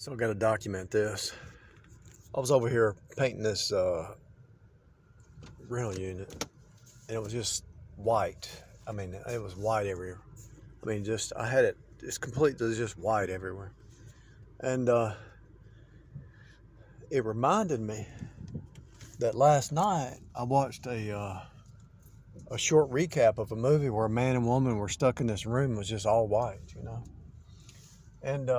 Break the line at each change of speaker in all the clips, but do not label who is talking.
So I got to document this. I was over here painting this rental unit, and it was just white. I mean, it was white everywhere. I mean, I had it, it's completely just white everywhere. And it reminded me that last night I watched a short recap of a movie where a man and woman were stuck in this room. It was just all white, you know. And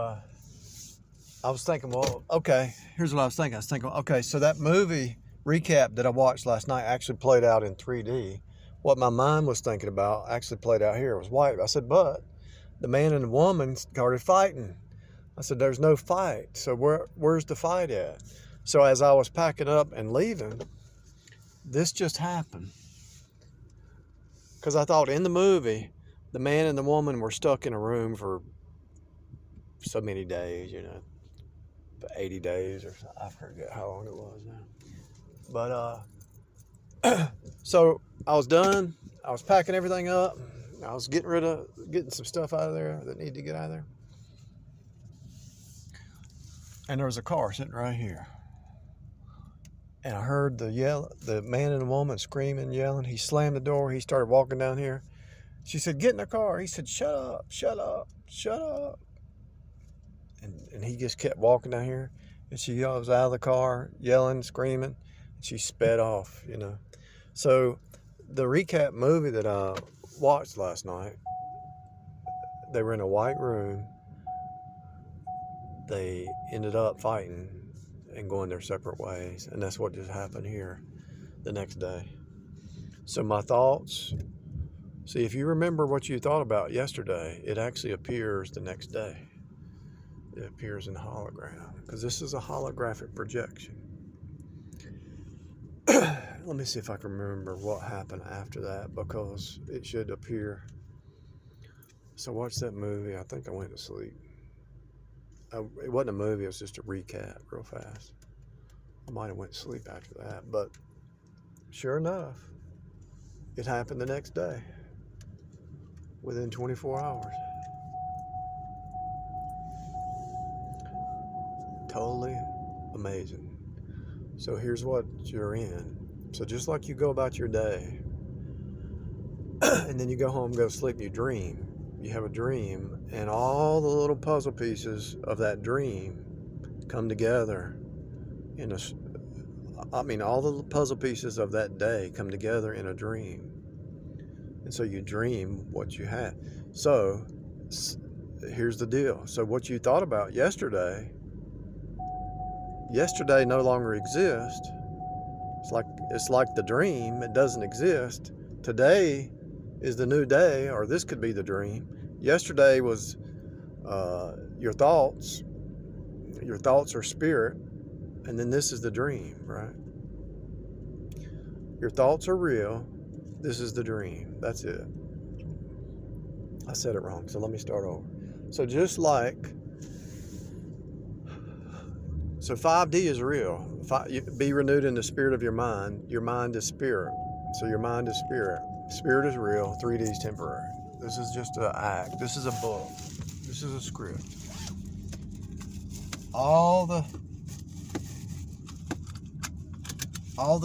I was thinking, well, okay, here's what I was thinking. I was thinking, okay, so that movie recap that I watched last night actually played out in 3D. What my mind was thinking about actually played out here. It was white. I said, but the man and the woman started fighting. I said, there's no fight. So where's the fight at? So as I was packing up and leaving, this just happened. Because I thought in the movie, the man and the woman were stuck in a room for so many days, you know, 80 days or something. I forget how long it was now. But so I was done. I was packing everything up. I was getting some stuff out of there that needed to get out of there. And there was a car sitting right here. And I heard the man and the woman screaming, yelling. He slammed the door. He started walking down here. She said, get in the car. He said, shut up, shut up, shut up. And he just kept walking down here. And she was out of the car, yelling, screaming. And she sped off, you know. So the recap movie that I watched last night, they were in a white room. They ended up fighting and going their separate ways. And that's what just happened here the next day. So my thoughts, see, if you remember what you thought about yesterday, it actually appears the next day. It appears in hologram, because this is a holographic projection. Let me see if I can remember what happened after that, because it should appear. So watch that movie. I think I went to sleep. It wasn't a movie, it was just a recap real fast. I might have went to sleep after that, but sure enough, it happened the next day, within 24 hours. Totally amazing. So here's what you're in. So just like you go about your day, and then you go home, go to sleep, and you dream. You have a dream, and all the little puzzle pieces of that dream come together all the puzzle pieces of that day come together in a dream. And so you dream what you had. So here's the deal. So what you thought about yesterday no longer exists. It's like the dream. It doesn't exist. Today is the new day, or this could be the dream. Yesterday was your thoughts. Your thoughts are spirit, and then this is the dream, right? Your thoughts are real. This is the dream. That's it. I said it wrong, so let me start over. So just like, so 5D is real. Be renewed in the spirit of your mind. Your mind is spirit. So your mind is spirit. Spirit is real. 3D is temporary. This is just an act. This is a book. This is a script. All the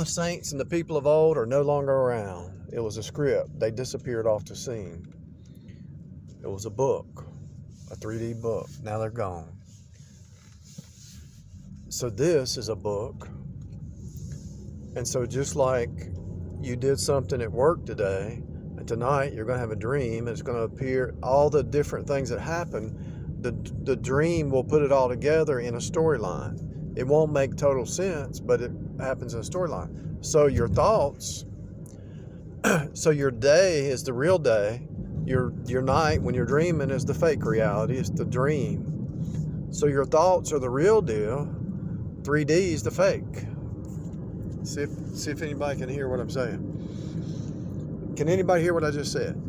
saints and the people of old are no longer around. It was a script. They disappeared off the scene. It was a book, a 3D book. Now they're gone. So this is a book. And so just like you did something at work today, and tonight you're going to have a dream, and it's going to appear all the different things that happen. The dream will put it all together in a storyline. It won't make total sense, but it happens in a storyline. So your thoughts, so your day is the real day. Your night when you're dreaming is the fake reality. It's the dream. So your thoughts are the real deal. 3D is the fake. See if anybody can hear what I'm saying. Can anybody hear what I just said?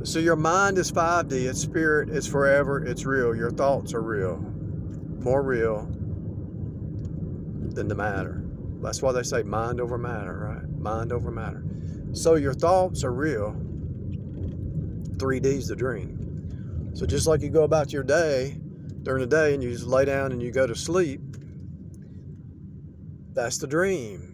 So your mind is 5D, it's spirit, it's forever, it's real. Your thoughts are real. More real than the matter. That's why they say mind over matter, right? Mind over matter. So your thoughts are real. 3D is the dream. So just like you go about your day, during the day and you just lay down and you go to sleep, that's the dream.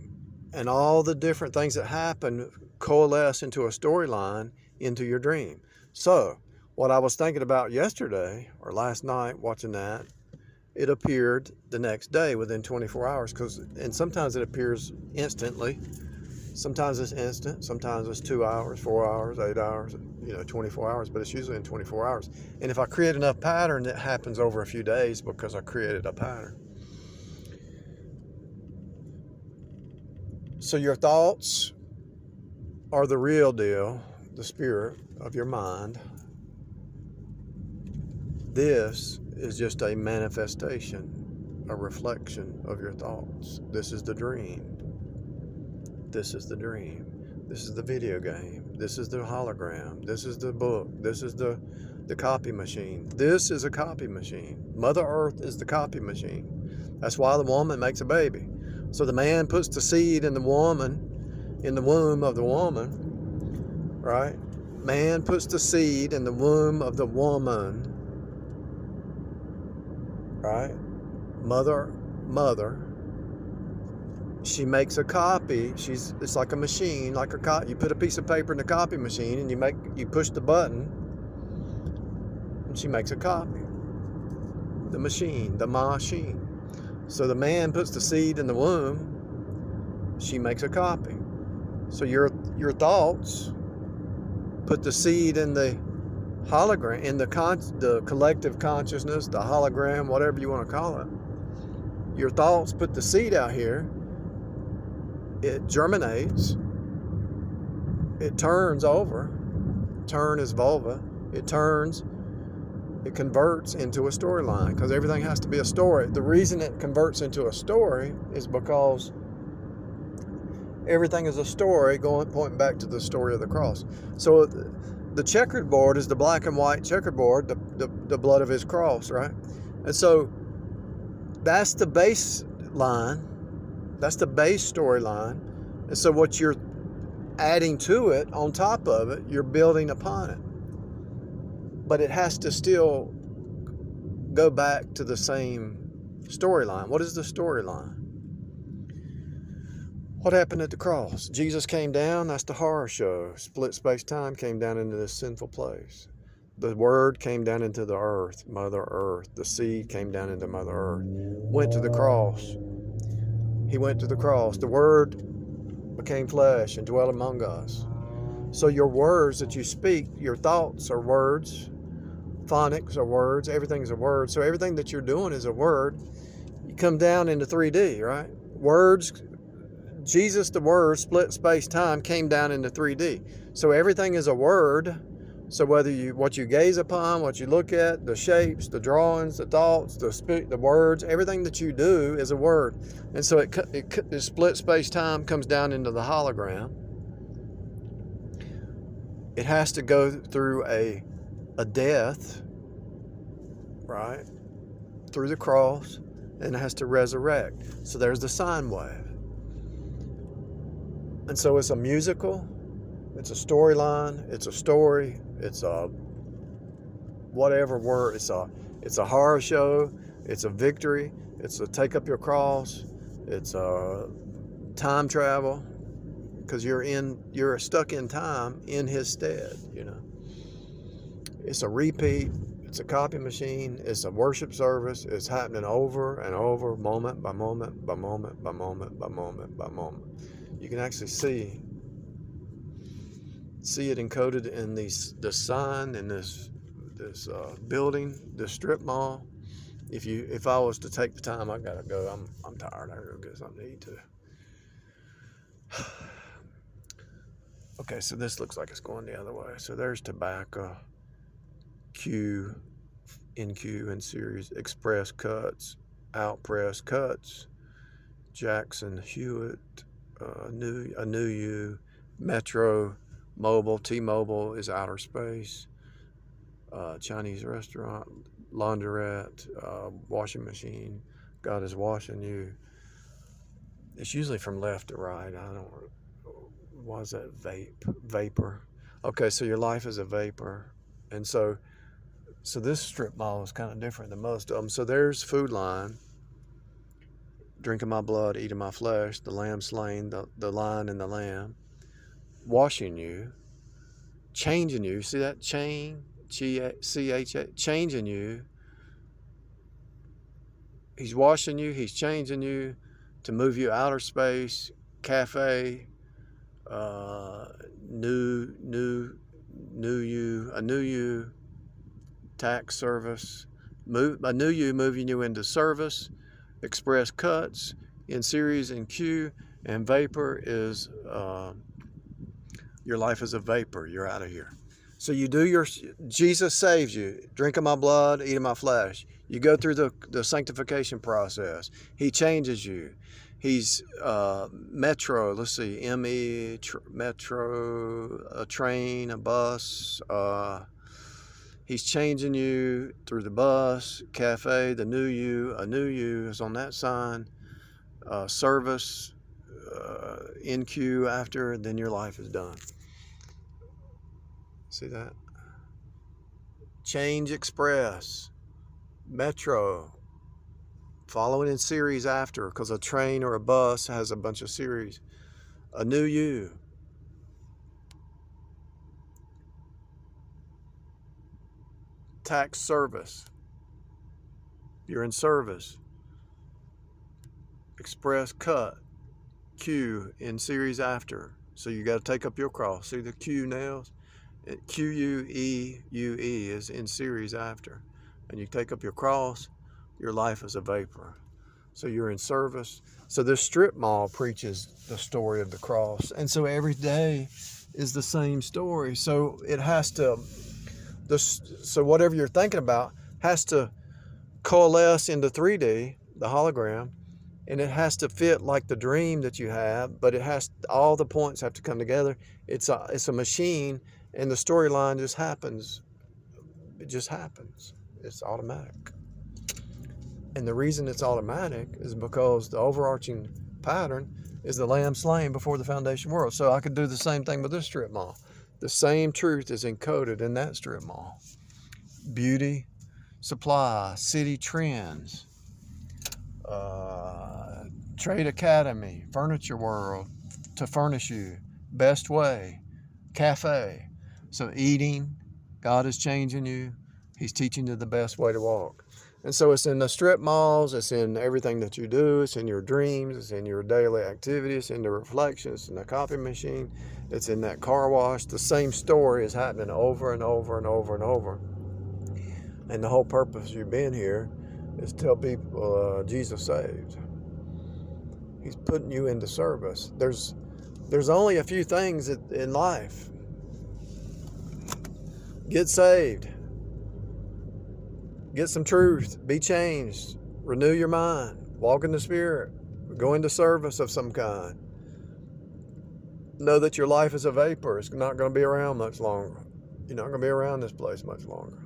And all the different things that happen coalesce into a storyline into your dream. So, what I was thinking about yesterday or last night watching that, it appeared the next day within 24 hours. And sometimes it appears instantly. Sometimes it's instant. Sometimes it's 2 hours, 4 hours, 8 hours, 24 hours. But it's usually in 24 hours. And if I create enough pattern, it happens over a few days because I created a pattern. So your thoughts are the real deal, the spirit of your mind. This is just a manifestation, a reflection of your thoughts. This is the dream. This is the dream. This is the video game. This is the hologram. This is the book. This is the copy machine. This is a copy machine. Mother Earth is the copy machine. That's why the woman makes a baby. So the man puts the seed in the woman, in the womb of the woman, right? Man puts the seed in the womb of the woman, right? Mother, she makes a copy. It's like a machine, like you put a piece of paper in the copy machine and you push the button and she makes a copy. The machine. So the man puts the seed in the womb, she makes a copy. So your thoughts put the seed in the hologram, in the collective consciousness, the hologram, whatever you want to call it. Your thoughts put the seed out here. It germinates. It turns over. Turn is vulva. It turns. It converts into a storyline because everything has to be a story. The reason it converts into a story is because everything is a story pointing back to the story of the cross. So the checkered board is the black and white checkered board, the blood of his cross, right? And so that's the baseline. That's the base storyline. And so what you're adding to it, on top of it, you're building upon it. But it has to still go back to the same storyline. What is the storyline? What happened at the cross? Jesus came down. That's the horror show. Split space-time, came down into this sinful place. The Word came down into the earth, Mother Earth. The seed came down into Mother Earth. Went to the cross. He went to the cross. The Word became flesh and dwelt among us. So your words that you speak, your thoughts are words. Phonics are words. Everything's a word. So everything that you're doing is a word. You come down into 3D, right? Words. Jesus, the Word, split space-time, came down into 3D. So everything is a word. So whether what you gaze upon, what you look at, the shapes, the drawings, the thoughts, the words, everything that you do is a word. And so it split space-time comes down into the hologram. It has to go through a death, right? Through the cross, and it has to resurrect. So there's the sine wave. And so it's a musical, it's a storyline, it's a story, it's a whatever word, it's a horror show, it's a victory, it's a take up your cross, it's a time travel, because you're stuck in time in his stead, It's a repeat, it's a copy machine, it's a worship service, it's happening over and over, moment by moment by moment by moment by moment by moment. You can actually see it encoded in the sign in this building, this strip mall. If I was to take the time, I gotta go. I'm tired. I gotta go get something to eat too. Okay, so this looks like it's going the other way. So there's tobacco, Q, NQ in series, express cuts, outpress cuts, Jackson Hewitt, a new you, Metro, Mobile, T-Mobile is outer space, Chinese restaurant, laundrette, washing machine, God is washing you. It's usually from left to right. What is that? Vapor. Okay, so your life is a vapor. And so So this strip mall is kind of different than most of them. So there's Food Line, drinking my blood, eating my flesh, the lamb slain, the lion and the lamb, washing you, changing you. See that chain? C-H-A, changing you. He's washing you, he's changing you to move you outer space, cafe, new you, tax service, a new you moving you into service, express cuts, in series and Q, and vapor is your life is a vapor. You're out of here. So you do Jesus saves you, drinking my blood, eating my flesh. You go through the sanctification process. He changes you. He's metro, let's see, M-E, metro, a train, a bus. He's changing you through the bus, cafe, the new you, a new you is on that sign, service, in queue after, then your life is done. See that? Change express, metro, following in series after, because a train or a bus has a bunch of series. A new you. Tax service. You're in service. Express cut. Q in series after. So you got to take up your cross. See the Q nails? Q-U-E-U-E is in series after. And you take up your cross, your life is a vapor. So you're in service. So this strip mall preaches the story of the cross. And so every day is the same story. So it has to, so whatever you're thinking about has to coalesce into 3D, the hologram, and it has to fit like the dream that you have, but it has, all the points have to come together. It's a machine, and the storyline just happens. It just happens. It's automatic. And the reason it's automatic is because the overarching pattern is the lamb slain before the foundation world. So I could do the same thing with this strip mall. The same truth is encoded in that strip mall. Beauty, supply, city trends, trade academy, furniture world, to furnish you, best way, cafe. So eating, God is changing you. He's teaching you the best way to walk. And so it's in the strip malls, it's in everything that you do, it's in your dreams, it's in your daily activities, it's in the reflections, in the copy machine, it's in that car wash. The same story is happening over and over and over and over. And the whole purpose of you being here is to tell people Jesus saved. He's putting you into service. There's only a few things in life. Get saved. Get some truth. Be changed. Renew your mind. Walk in the Spirit. Go into service of some kind. Know that your life is a vapor. It's not going to be around much longer. You're not going to be around this place much longer.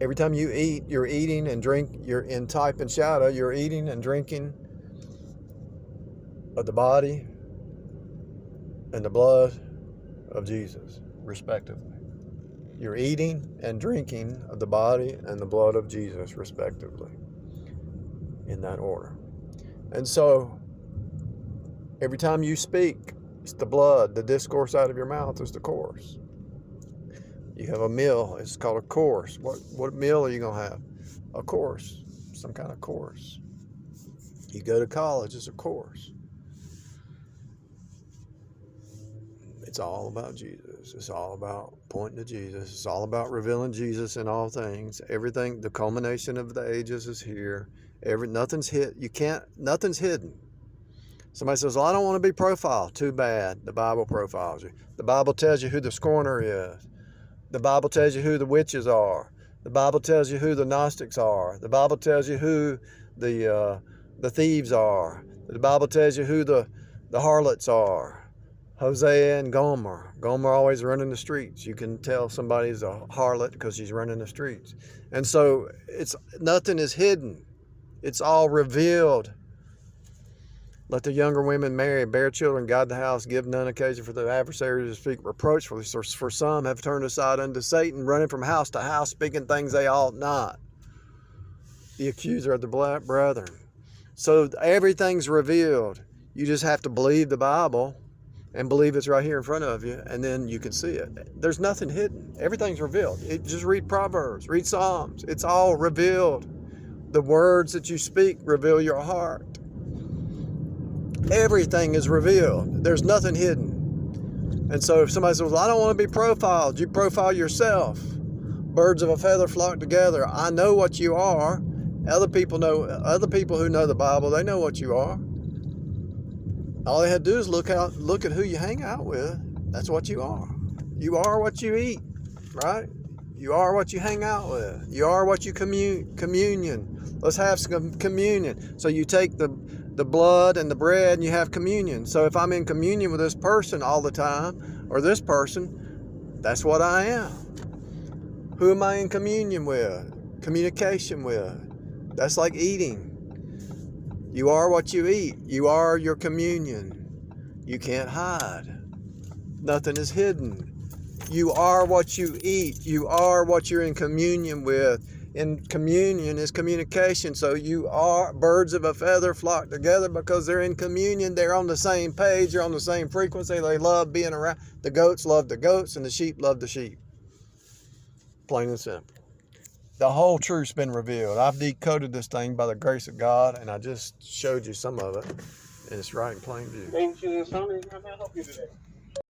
Every time you eat, you're eating and drink. You're in type and shadow. You're eating and drinking of the body and the blood of Jesus, respectively. You're eating and drinking of the body and the blood of Jesus, respectively, in that order. And so, every time you speak, it's the blood. The discourse out of your mouth is the course. You have a meal. It's called a course. What meal are you going to have? A course. Some kind of course. You go to college, it's a course. It's all about Jesus. It's all about pointing to Jesus. It's all about revealing Jesus in all things. Everything, the culmination of the ages is here. Nothing's hidden. Somebody says, well, I don't want to be profiled. Too bad. The Bible profiles you. The Bible tells you who the scorner is. The Bible tells you who the witches are. The Bible tells you who the Gnostics are. The Bible tells you who the thieves are. The Bible tells you who the harlots are. Hosea and Gomer. Gomer always running the streets. You can tell somebody's a harlot because she's running the streets. And so nothing is hidden. It's all revealed. Let the younger women marry, bear children, guide the house, give none occasion for the adversary to speak reproachfully. For some have turned aside unto Satan, running from house to house, speaking things they ought not. The accuser of the brethren. So everything's revealed. You just have to believe the Bible and believe it's right here in front of you, and then you can see it. There's nothing hidden. Everything's revealed. Just read Proverbs, read Psalms. It's all revealed. The words that you speak reveal your heart. Everything is revealed. There's nothing hidden. And so if somebody says, well, I don't want to be profiled, you profile yourself. Birds of a feather flock together. I know what you are. Other people who know the Bible, they know what you are. All they had to do is look at who you hang out with. That's what you are. You are what you eat, right? You are what you hang out with. You are what you communion. Let's have some communion. So you take the blood and the bread and you have communion. So if I'm in communion with this person all the time, or this person, that's what I am. Who am I in communion with? Communication with? That's like eating. You are what you eat. You are your communion. You can't hide. Nothing is hidden. You are what you eat. You are what you're in communion with. In communion is communication. So you are birds of a feather flock together because they're in communion. They're on the same page. They're on the same frequency. They love being around. The goats love the goats and the sheep love the sheep. Plain and simple. The whole truth's been revealed. I've decoded this thing by the grace of God, and I just showed you some of it, and it's right in plain view.
Thank you. How may I help you today?